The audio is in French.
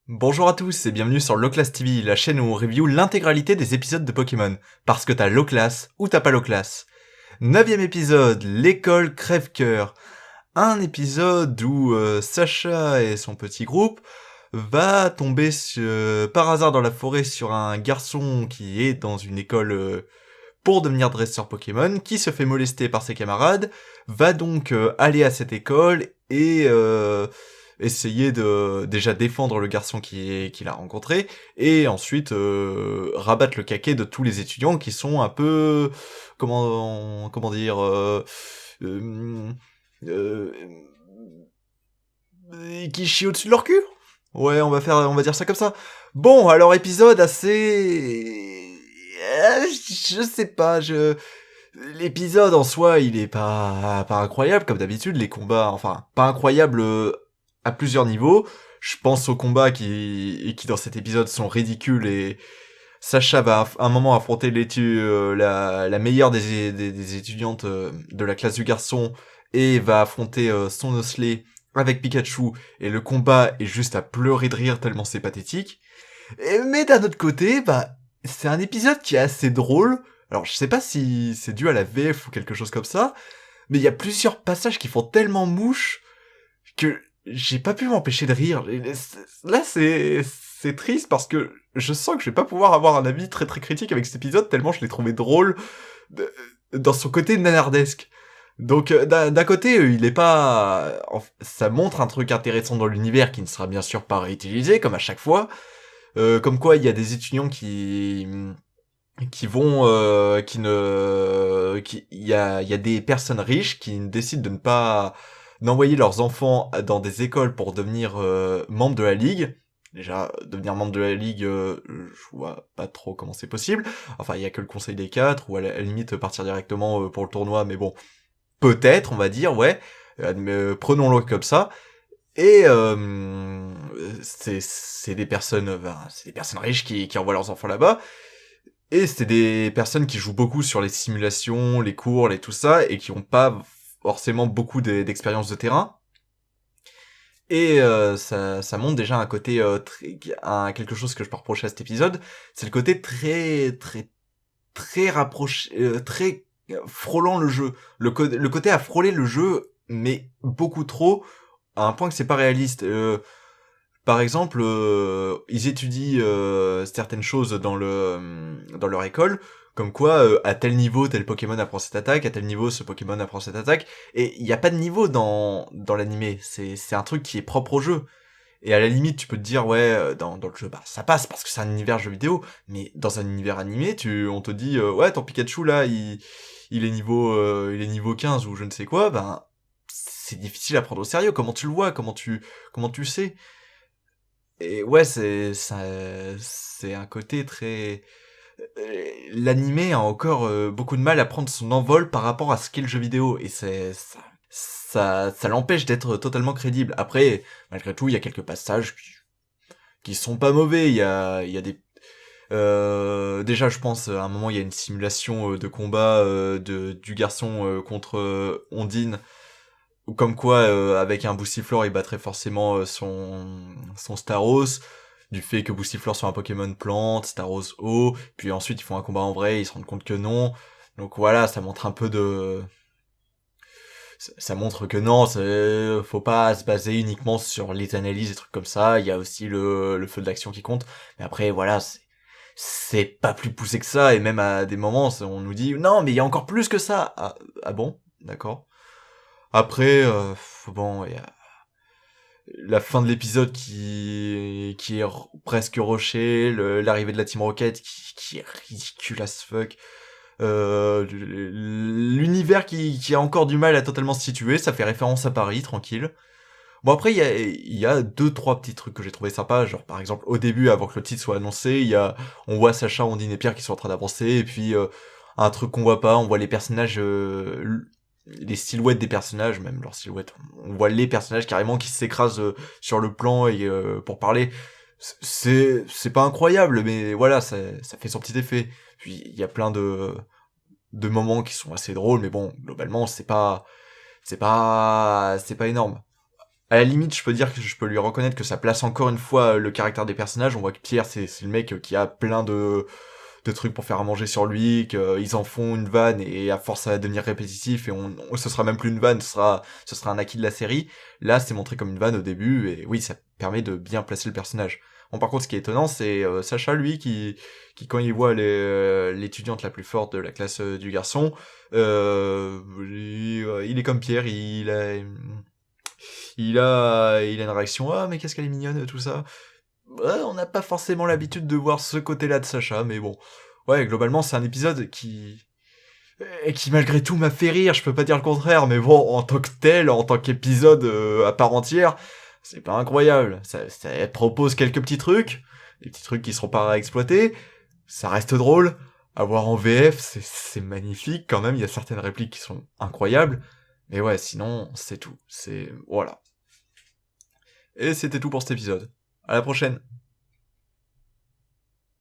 Bonjour à tous et bienvenue sur Loclass TV, la chaîne où on review l'intégralité des épisodes de Pokémon. Parce que t'as Loclass ou t'as pas Loclass. 9ème épisode, l'école crève-cœur. Un épisode où Sacha et son petit groupe va tomber par hasard dans la forêt sur un garçon qui est dans une école pour devenir dresseur Pokémon, qui se fait molester par ses camarades, va donc aller à cette école et essayer de déjà défendre le garçon qu'il a rencontré, et ensuite rabattre le caquet de tous les étudiants qui sont un peu... comment dire... euh, euh, qui chient au-dessus de leur cul. Ouais, on va dire ça comme ça. Bon, alors épisode assez... je sais pas, l'épisode en soi, il est pas incroyable, comme d'habitude, les combats, enfin, pas incroyable à plusieurs niveaux. Je pense aux combats qui dans cet épisode sont ridicules, et Sacha va à un moment affronter la meilleure des étudiantes de la classe du garçon, et va affronter son Osley avec Pikachu, et le combat est juste à pleurer de rire tellement c'est pathétique. Mais d'un autre côté, bah, c'est un épisode qui est assez drôle. Alors, je sais pas si c'est dû à la VF ou quelque chose comme ça, mais il y a plusieurs passages qui font tellement mouche que j'ai pas pu m'empêcher de rire. Et là, c'est triste parce que je sens que je vais pas pouvoir avoir un avis très très critique avec cet épisode tellement je l'ai trouvé drôle dans son côté nanardesque. Donc d'un côté, il est pas... ça montre un truc intéressant dans l'univers qui ne sera bien sûr pas réutilisé, comme à chaque fois. Comme quoi, il y a des étudiants qui vont... il y a des personnes riches qui décident de ne pas... d'envoyer leurs enfants dans des écoles pour devenir membres de la Ligue. Déjà, devenir membre de la Ligue, je vois pas trop comment c'est possible. Enfin, il y a que le Conseil des Quatre, ou à la limite partir directement pour le tournoi, mais bon, peut-être, on va dire, ouais. Prenons-le comme ça. Et c'est des personnes, c'est des personnes riches qui envoient leurs enfants là-bas. Et c'est des personnes qui jouent beaucoup sur les simulations, les cours, tout ça, et qui ont pas forcément beaucoup d'expérience de terrain. Et ça montre déjà un côté quelque chose que je peux reprocher à cet épisode, c'est le côté très rapproché, très frôlant le jeu. Le côté à frôler le jeu, mais beaucoup trop, à un point que c'est pas réaliste. Par exemple, ils étudient certaines choses dans leur école, comme quoi à tel niveau tel Pokémon apprend cette attaque, à tel niveau ce Pokémon apprend cette attaque, et il y a pas de niveau dans l'animé. C'est un truc qui est propre au jeu. Et à la limite, tu peux te dire ouais, dans le jeu, bah ça passe parce que c'est un univers jeu vidéo, mais dans un univers animé, on te dit ouais, ton Pikachu là, il est niveau 15 ou je ne sais quoi, ben c'est difficile à prendre au sérieux. Comment tu le vois, comment tu sais. Et ouais, c'est un côté très... l'animé a encore beaucoup de mal à prendre son envol par rapport à ce qu'est le jeu vidéo, et ça l'empêche d'être totalement crédible. Après, malgré tout, il y a quelques passages qui sont pas mauvais. Il y a des... déjà, je pense, à un moment, il y a une simulation de combat du garçon contre Ondine, ou comme quoi, avec un Boussiflor, il battrait forcément son Staros, du fait que Boussiflor soit un Pokémon plante, Staros eau, puis ensuite ils font un combat en vrai, ils se rendent compte que non. Donc voilà, ça montre un peu de... Ça montre que non, faut pas se baser uniquement sur les analyses et trucs comme ça, il y a aussi le feu d'action qui compte. Mais après, voilà, c'est pas plus poussé que ça, et même à des moments, on nous dit, non, mais il y a encore plus que ça. Ah bon? D'accord. Après, bon, il y a la fin de l'épisode qui est presque rushée, l'arrivée de la Team Rocket qui est ridicule as fuck, l'univers qui a encore du mal à totalement se situer, ça fait référence à Paris, tranquille. Bon après il y a deux trois petits trucs que j'ai trouvé sympas, genre par exemple au début avant que le titre soit annoncé, on voit Sacha, Ondine et Pierre qui sont en train d'avancer, et puis un truc qu'on voit pas, on voit les personnages, les silhouettes des personnages, même leurs silhouettes, on voit les personnages carrément qui s'écrasent sur le plan, et pour parler, c'est pas incroyable, mais voilà, ça fait son petit effet. Puis il y a plein de moments qui sont assez drôles, mais bon, globalement c'est pas énorme. À la limite, je peux dire que je peux lui reconnaître que ça place encore une fois le caractère des personnages. On voit que Pierre, c'est le mec qui a plein de trucs pour faire à manger sur lui, qu'ils en font une vanne et à force ça va devenir répétitif et ce sera même plus une vanne, ce sera un acquis de la série. Là, c'est montré comme une vanne au début et oui, ça permet de bien placer le personnage. Bon, par contre, ce qui est étonnant, c'est Sacha, lui, qui quand il voit l'étudiante la plus forte de la classe du garçon, il est comme Pierre, il a une réaction, ah mais qu'est-ce qu'elle est mignonne, tout ça. Ouais, on n'a pas forcément l'habitude de voir ce côté-là de Sacha, mais bon. Ouais, globalement, c'est un épisode qui malgré tout m'a fait rire, je peux pas dire le contraire, mais bon, en tant que tel, en tant qu'épisode à part entière, c'est pas incroyable. Ça propose quelques petits trucs, des petits trucs qui seront pas à exploiter, ça reste drôle. À voir en VF, c'est magnifique quand même, il y a certaines répliques qui sont incroyables, mais ouais, sinon, c'est tout. Voilà. Et c'était tout pour cet épisode. À la prochaine.